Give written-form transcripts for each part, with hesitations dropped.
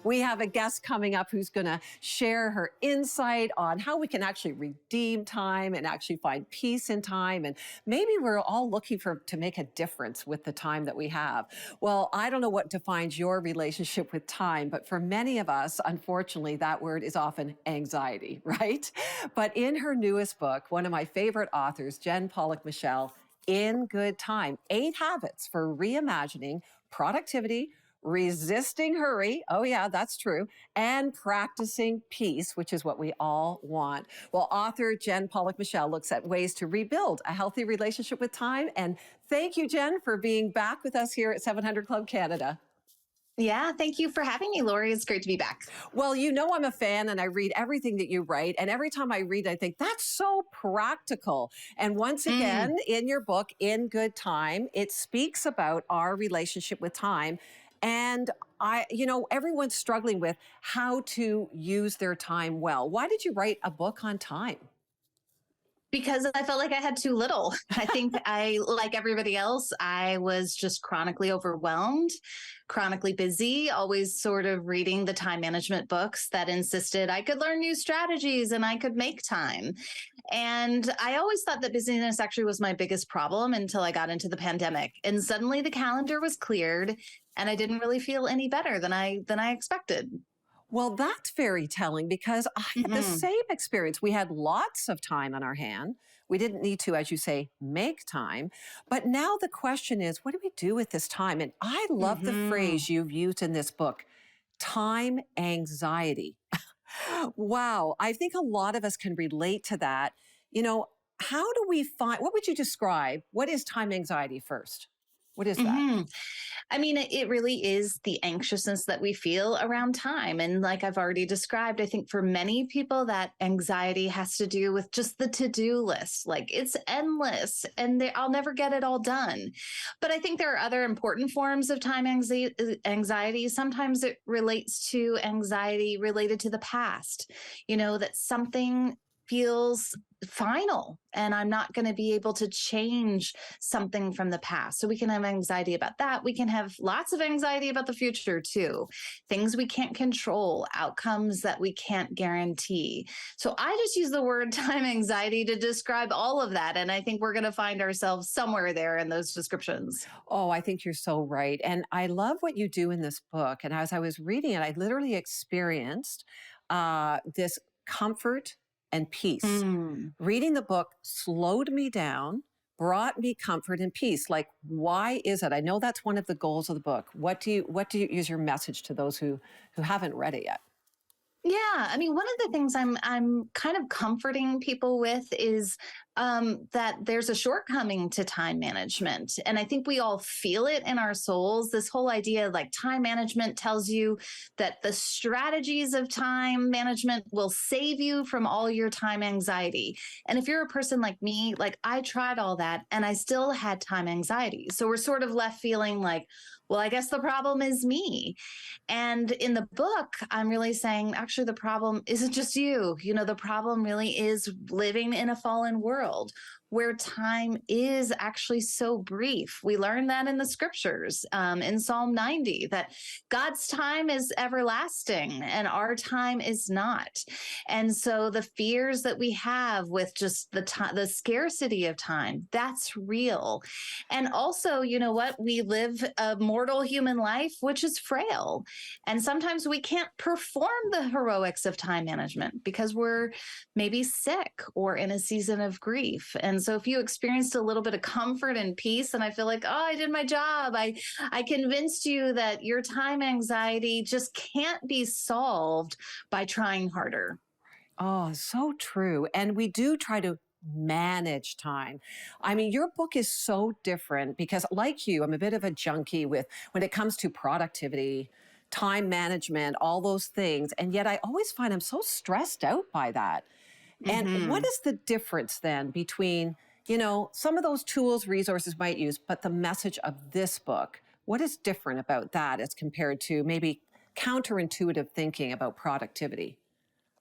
We have a guest coming up who's going to share her insight on how we can actually redeem time and actually find peace in time. And maybe we're all looking to make a difference with the time that we have. Well, I don't know what defines your relationship with time, but for many of us, unfortunately, that word is often anxiety, right? But in her newest book, one of my favorite authors, Jen Pollock Michel, In Good Time, 8 Habits for Reimagining Productivity, Resisting Hurry, oh yeah, that's true, and practicing peace, which is what we all want. Well, author Jen Pollock Michel looks at ways to rebuild a healthy relationship with time. And thank you, Jen, for being back with us here at 700 Club Canada. Yeah, thank you for having me, Lori. It's great to be back. Well, you know I'm a fan and I read everything that you write. And every time I read, I think that's so practical. And once again, in your book, In Good Time, it speaks about our relationship with time. And everyone's struggling with how to use their time well. Why did you write a book on time? Because I felt like I had too little. I think like everybody else, I was just chronically overwhelmed, chronically busy, always sort of reading the time management books that insisted I could learn new strategies and I could make time. And I always thought that busyness actually was my biggest problem until I got into the pandemic. And suddenly the calendar was cleared and I didn't really feel any better than I expected. Well, that's very telling because I had the same experience. We had lots of time on our hand. We didn't need to, as you say, make time. But now the question is, what do we do with this time? And I love the phrase you've used in this book, time anxiety. Wow. I think a lot of us can relate to that. How do we what would you describe? What is time anxiety first? What is that? I mean, it really is the anxiousness that we feel around time. And like I've already described, I think for many people that anxiety has to do with just the to-do list. Like it's endless and I'll never get it all done. But I think there are other important forms of time anxiety. Sometimes it relates to anxiety related to the past, that something feels final and I'm not going to be able to change something from the past. So we can have anxiety about that. We can have lots of anxiety about the future too. Things we can't control, outcomes that we can't guarantee. So I just use the word time anxiety to describe all of that. And I think we're going to find ourselves somewhere there in those descriptions. Oh, I think you're so right. And I love what you do in this book. And as I was reading it, I literally experienced this comfort and peace. Reading the book slowed me down, brought me comfort and peace. Like, why is it? I know that's one of the goals of the book. What do you use your message to those who haven't read it yet? Yeah, I mean, one of the things I'm kind of comforting people with is that there's a shortcoming to time management, and I think we all feel it in our souls. This whole idea, like time management, tells you that the strategies of time management will save you from all your time anxiety. And if you're a person like me, like I tried all that, and I still had time anxiety. So we're sort of left feeling like, well, I guess the problem is me. And in the book, I'm really saying, actually, the problem isn't just you. The problem really is living in a fallen world where time is actually so brief. We learn that in the scriptures, in Psalm 90, that God's time is everlasting and our time is not. And so the fears that we have with just the scarcity of time, that's real. And also, you know what? We live a mortal human life, which is frail. And sometimes we can't perform the heroics of time management because we're maybe sick or in a season of grief. And so if you experienced a little bit of comfort and peace, and I feel like, oh, I did my job, I convinced you that your time anxiety just can't be solved by trying harder. Oh, so true. And we do try to manage time. I mean, your book is so different because, like you, I'm a bit of a junkie when it comes to productivity, time management, all those things. And yet I always find I'm so stressed out by that. And what is the difference then between, some of those tools, resources might use, but the message of this book, what is different about that as compared to maybe counterintuitive thinking about productivity?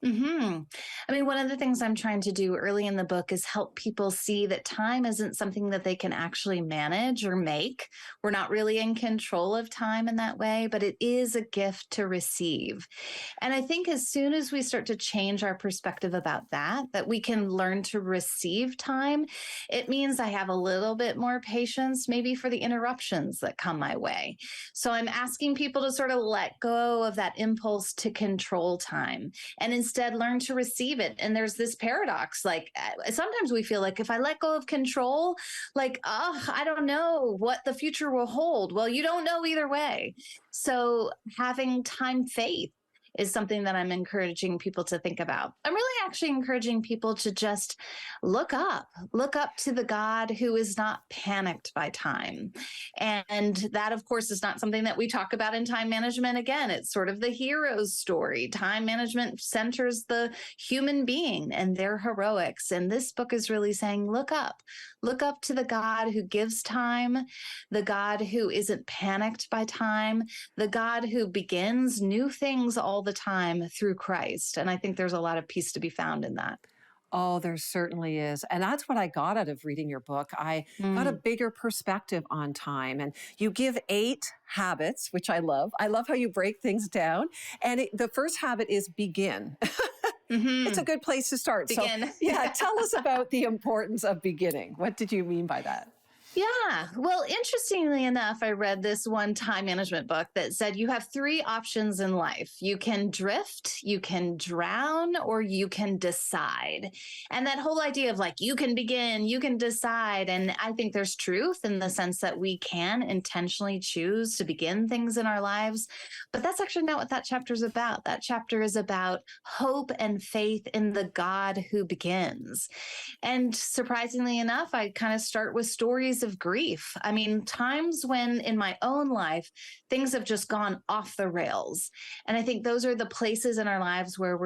I mean, one of the things I'm trying to do early in the book is help people see that time isn't something that they can actually manage or make. We're not really in control of time in that way, but it is a gift to receive. And I think as soon as we start to change our perspective about that, that we can learn to receive time, it means I have a little bit more patience, maybe for the interruptions that come my way. So I'm asking people to sort of let go of that impulse to control time and instead learn to receive it. And there's this paradox, like sometimes we feel like if I let go of control, like, oh, I don't know what the future will hold. Well, you don't know either way. So having time faith is something that I'm encouraging people to think about. I'm really actually encouraging people to just look up to the God who is not panicked by time. And that, of course, is not something that we talk about in time management. Again, it's sort of the hero's story. Time management centers the human being and their heroics. And this book is really saying, look up to the God who gives time, the God who isn't panicked by time, the God who begins new things all the time through Christ. And I think there's a lot of peace to be found in that. Oh, there certainly is. And that's what I got out of reading your book. I got a Mm. bigger perspective on time. And you give 8 habits, which I love. I love how you break things down. And the first habit is begin. It's a Hmm. good place to start. So, Begin. yeah, tell us about the importance of beginning. What did you mean by that? Yeah. Well, interestingly enough, I read this one time management book that said you have 3 options in life. You can drift, you can drown, or you can decide. And that whole idea of like, you can begin, you can decide. And I think there's truth in the sense that we can intentionally choose to begin things in our lives. But that's actually not what that chapter is about. That chapter is about hope and faith in the God who begins. And surprisingly enough, I kind of start with stories of grief. I mean, times when in my own life, things have just gone off the rails. And I think those are the places in our lives where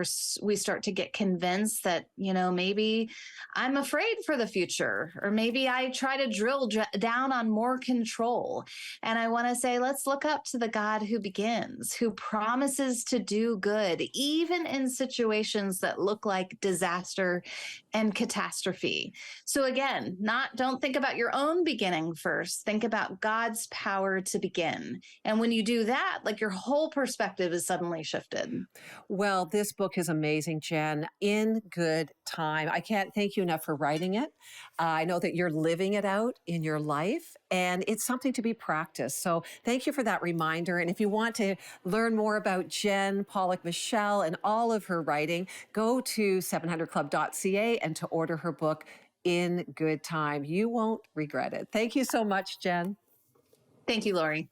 we start to get convinced that, maybe I'm afraid for the future, or maybe I try to down on more control. And I want to say, let's look up to the God who begins, who promises to do good, even in situations that look like disaster and catastrophe. So again, not don't think about your own beginning first. Think about God's power to begin. And when you do that, like your whole perspective is suddenly shifted. Well, this book is amazing, Jen. In Good Time. I can't thank you enough for writing it. I know that you're living it out in your life, and it's something to be practiced. So thank you for that reminder. And if you want to learn more about Jen Pollock Michel and all of her writing, go to 700club.ca and to order her book, In Good Time. You won't regret it. Thank you so much, Jen. Thank you, Lori.